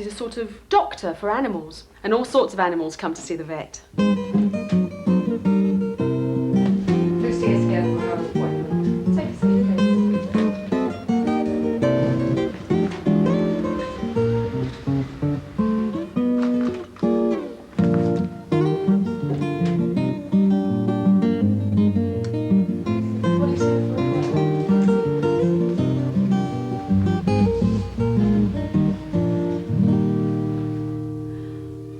He's a sort of doctor for animals, and all sorts of animals come to see the vet.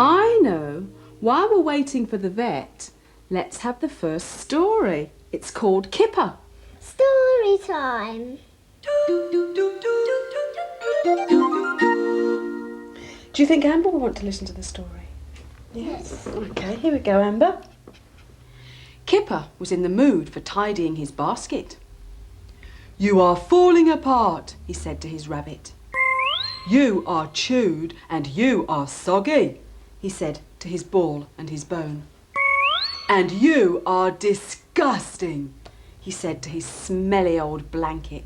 I know. While we're waiting for the vet, let's have the first story. It's called Kipper. Story time. Do you think Amber will want to listen to the story? Yes. Okay, here we go, Amber. Kipper was in the mood for tidying his basket. "You are falling apart," he said to his rabbit. "You are chewed and you are soggy," he said to his ball and his bone. "And you are disgusting," he said to his smelly old blanket.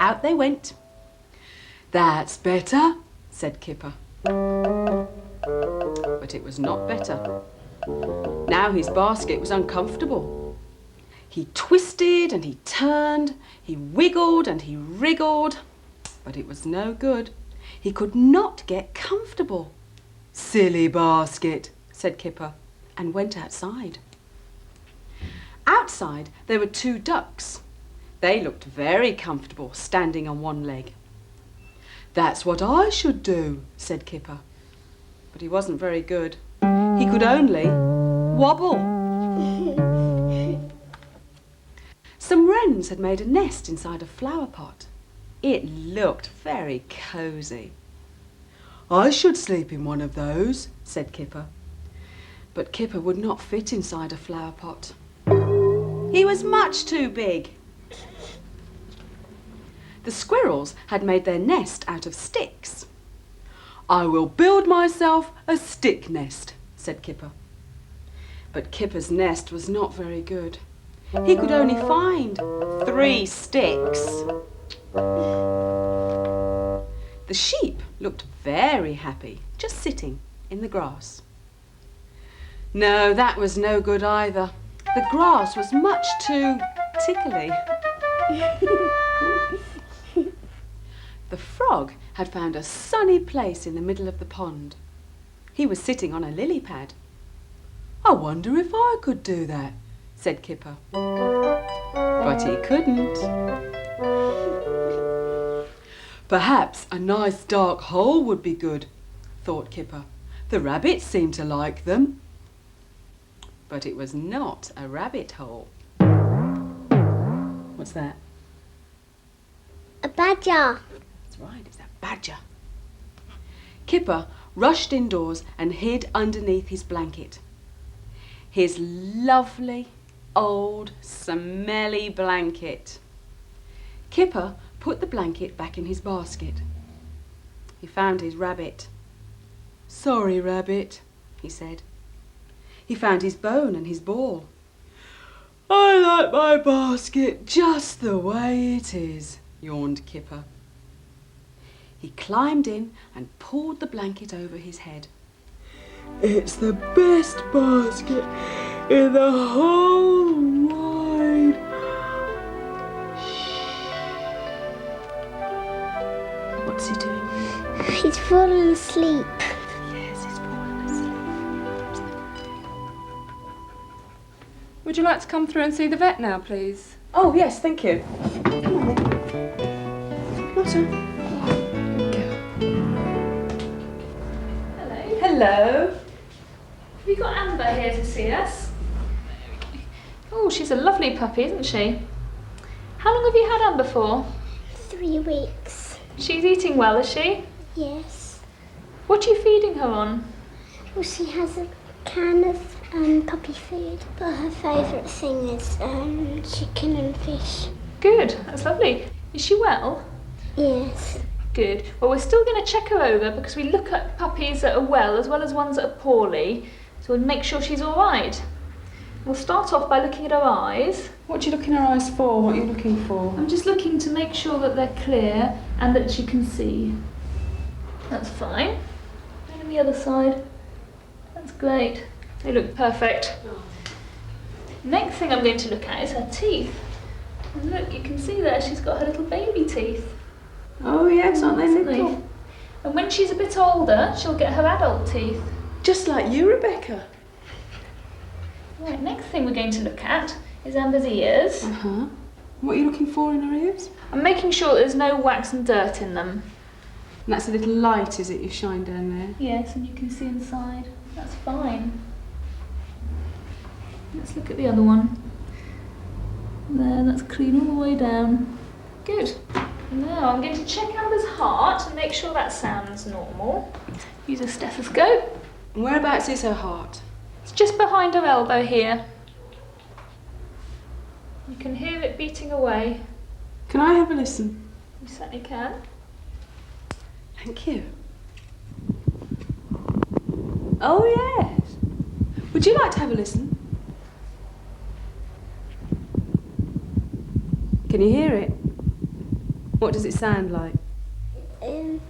Out they went. "That's better," said Kipper. But it was not better. Now his basket was uncomfortable. He twisted and he turned, he wiggled and he wriggled, but it was no good. He could not get comfortable. "Silly basket," said Kipper, and went outside. Outside there were 2 ducks. They looked very comfortable standing on one leg. "That's what I should do," said Kipper. But he wasn't very good. He could only wobble. Some wrens had made a nest inside a flower pot. It looked very cosy. "I should sleep in one of those," said Kipper. But Kipper would not fit inside a flower pot. He was much too big. The squirrels had made their nest out of sticks. "I will build myself a stick nest," said Kipper. But Kipper's nest was not very good. He could only find 3 sticks. The sheep looked very happy, just sitting in the grass. No, that was no good either. The grass was much too tickly. The frog had found a sunny place in the middle of the pond. He was sitting on a lily pad. "I wonder if I could do that," said Kipper. But he couldn't. "Perhaps a nice dark hole would be good," thought Kipper. "The rabbits seem to like them." But it was not a rabbit hole. What's that? A badger. That's right, it's a badger. Kipper rushed indoors and hid underneath his blanket. His lovely, old, smelly blanket. Kipper put the blanket back in his basket. He found his rabbit. "Sorry, Rabbit," he said. He found his bone and his ball. "I like my basket just the way it is," yawned Kipper. He climbed in and pulled the blanket over his head. "It's the best basket in the whole wide..." What's he doing? He's fallen asleep. Yes, he's fallen asleep. Would you like to come through and see the vet now, please? Oh, yes, thank you. Come on then. What's that? Hello. Hello. Have you got Amber here to see us? Oh, she's a lovely puppy, isn't she? How long have you had Amber for? 3 weeks. She's eating well, is she? Yes. What are you feeding her on? Well, she has a can of puppy food, but her favourite thing is chicken and fish. Good, that's lovely. Is she well? Yes. Good. Well, we're still going to check her over because we look at puppies that are well as ones that are poorly, so we'll make sure she's all right. We'll start off by looking at her eyes. What are you looking at her eyes for? What are you looking for? I'm just looking to make sure that they're clear and that she can see. That's fine. And on the other side. That's great. They look perfect. Next thing I'm going to look at is her teeth. And look, you can see there she's got her little baby teeth. Oh yes, aren't they little? And when she's a bit older, she'll get her adult teeth. Just like you, Rebecca. Right, next thing we're going to look at is Amber's ears. Uh-huh. What are you looking for in her ears? I'm making sure there's no wax and dirt in them. And that's a little light, is it, you shine down there? Yes, and you can see inside. That's fine. Let's look at the other one. There, that's clean all the way down. Good. Now I'm going to check Amber's heart and make sure that sounds normal. Use a stethoscope. And whereabouts is her heart? It's just behind her elbow here. You can hear it beating away. Can I have a listen? You certainly can. Thank you. Oh yes. Would you like to have a listen? Can you hear it? What does it sound like? It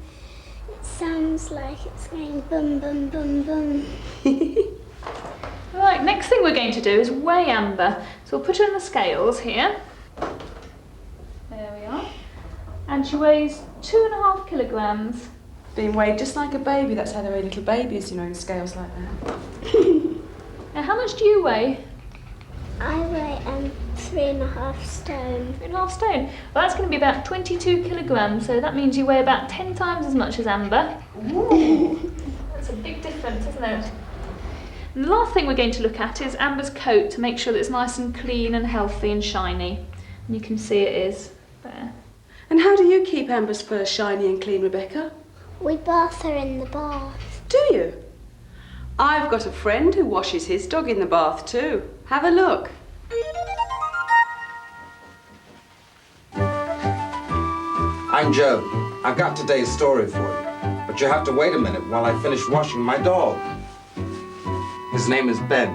sounds like it's going bum bum bum bum. Right, next thing we're going to do is weigh Amber. So we'll put her on the scales here. There we are. And she weighs 2.5 kilograms. Being weighed just like a baby. That's how they weigh little babies, you know, in scales like that. Now, how much do you weigh? I weigh 3.5 stone. 3.5 stone. Well, that's going to be about 22 kilograms, so that means you weigh about 10 times as much as Amber. Ooh. That's a big difference, isn't it? And the last thing we're going to look at is Amber's coat to make sure that it's nice and clean and healthy and shiny. And you can see it is there. And how do you keep Amber's fur shiny and clean, Rebecca? We bath her in the bath. Do you? I've got a friend who washes his dog in the bath too. Have a look. I'm Joe. I've got today's story for you. But you have to wait a minute while I finish washing my dog. His name is Ben.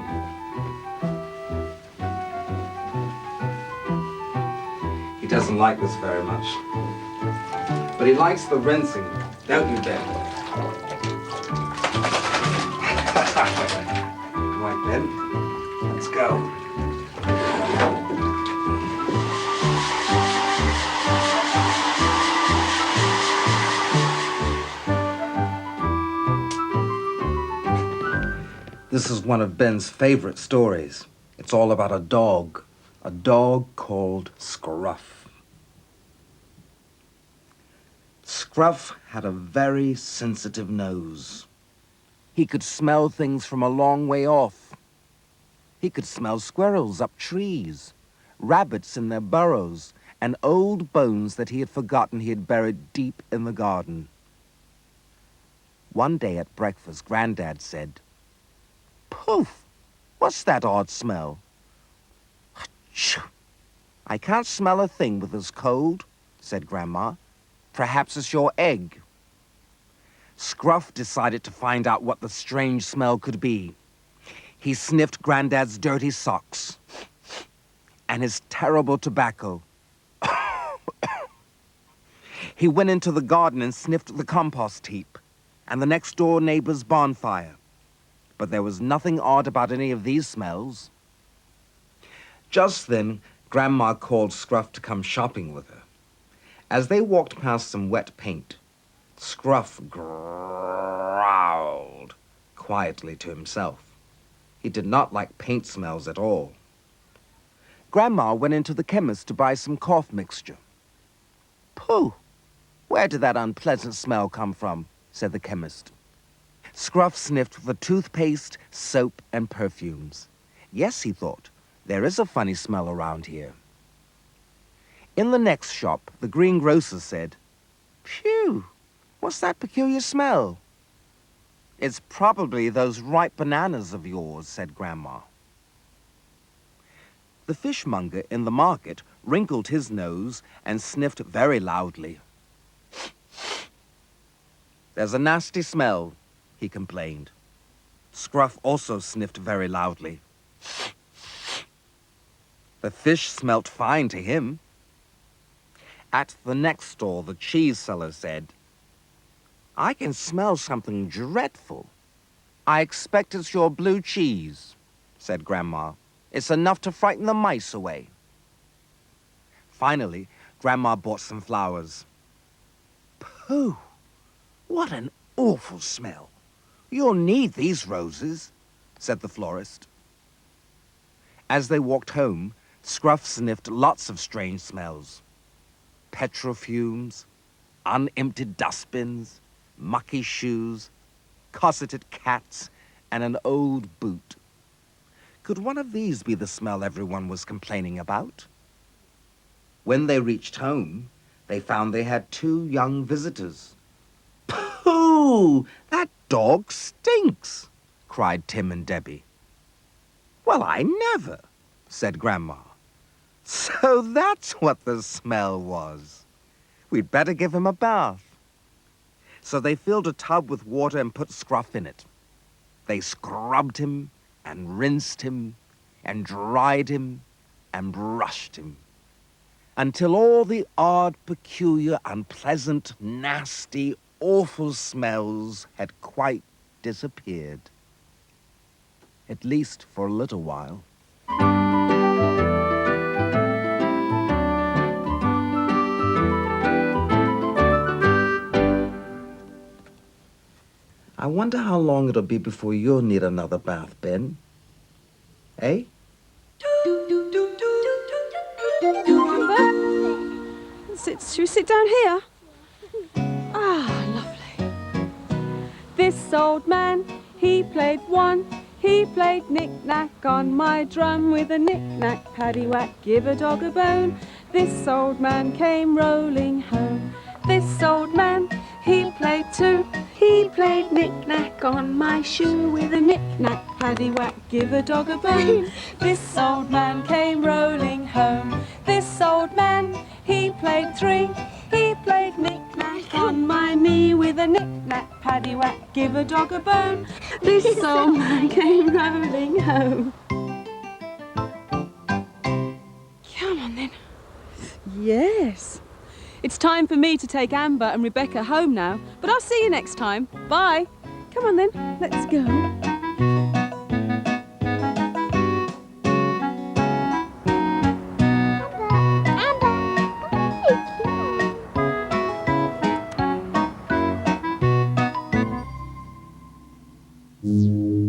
He doesn't like this very much. But he likes the rinsing, don't you, Ben? Come on, Ben. Let's go. This is one of Ben's favorite stories. It's all about a dog called Scruff. Scruff had a very sensitive nose. He could smell things from a long way off. He could smell squirrels up trees, rabbits in their burrows, and old bones that he had forgotten he had buried deep in the garden. One day at breakfast, Granddad said, "Poof! What's that odd smell?" "Achoo! I can't smell a thing with this cold," said Grandma. "Perhaps it's your egg." Scruff decided to find out what the strange smell could be. He sniffed Granddad's dirty socks and his terrible tobacco. He went into the garden and sniffed the compost heap and the next-door neighbor's bonfire. But there was nothing odd about any of these smells. Just then, Grandma called Scruff to come shopping with her. As they walked past some wet paint, Scruff growled quietly to himself. He did not like paint smells at all. Grandma went into the chemist to buy some cough mixture. "Pooh! Where did that unpleasant smell come from?" said the chemist. Scruff sniffed the toothpaste, soap, and perfumes. Yes, he thought, there is a funny smell around here. In the next shop, the greengrocer said, "Phew, what's that peculiar smell?" "It's probably those ripe bananas of yours," said Grandma. The fishmonger in the market wrinkled his nose and sniffed very loudly. "There's a nasty smell," he complained. Scruff also sniffed very loudly. The fish smelt fine to him. At the next store, the cheese seller said, I can smell something dreadful. I expect it's your blue cheese, said Grandma. It's enough to frighten the mice away. Finally, Grandma bought some flowers. Pooh! What an awful smell. You'll need these roses, said the florist. As they walked home, Scruff sniffed lots of strange smells. Petrol fumes, unemptied dustbins, mucky shoes, cosseted cats, and an old boot. Could one of these be the smell everyone was complaining about? When they reached home, they found they had 2 young visitors. Pooh! That dog stinks, cried Tim and Debbie. Well, I never, said Grandma. So that's what the smell was. We'd better give him a bath. So they filled a tub with water and put Scruff in it. They scrubbed him and rinsed him and dried him and brushed him until all the odd, peculiar, unpleasant, nasty, awful smells had quite disappeared. At least for a little while. I wonder how long it'll be before you'll need another bath, Ben. Eh? Should we sit down here? Ah, lovely. This old man, he played one. He played knick-knack on my drum with a knick-knack, paddywhack, give a dog a bone. This old man came rolling home. This old man, he played two. He played knick-knack on my shoe with a knick-knack, paddywhack, give a dog a bone. This old man came rolling home. This old man, he played three. He played knick-knack on my knee with a knick-knack, paddywhack, give a dog a bone. This old man came rolling home. Come on then. Yes. It's time for me to take Amber and Rebecca home now, but I'll see you next time. Bye. Come on then, let's go. Amber.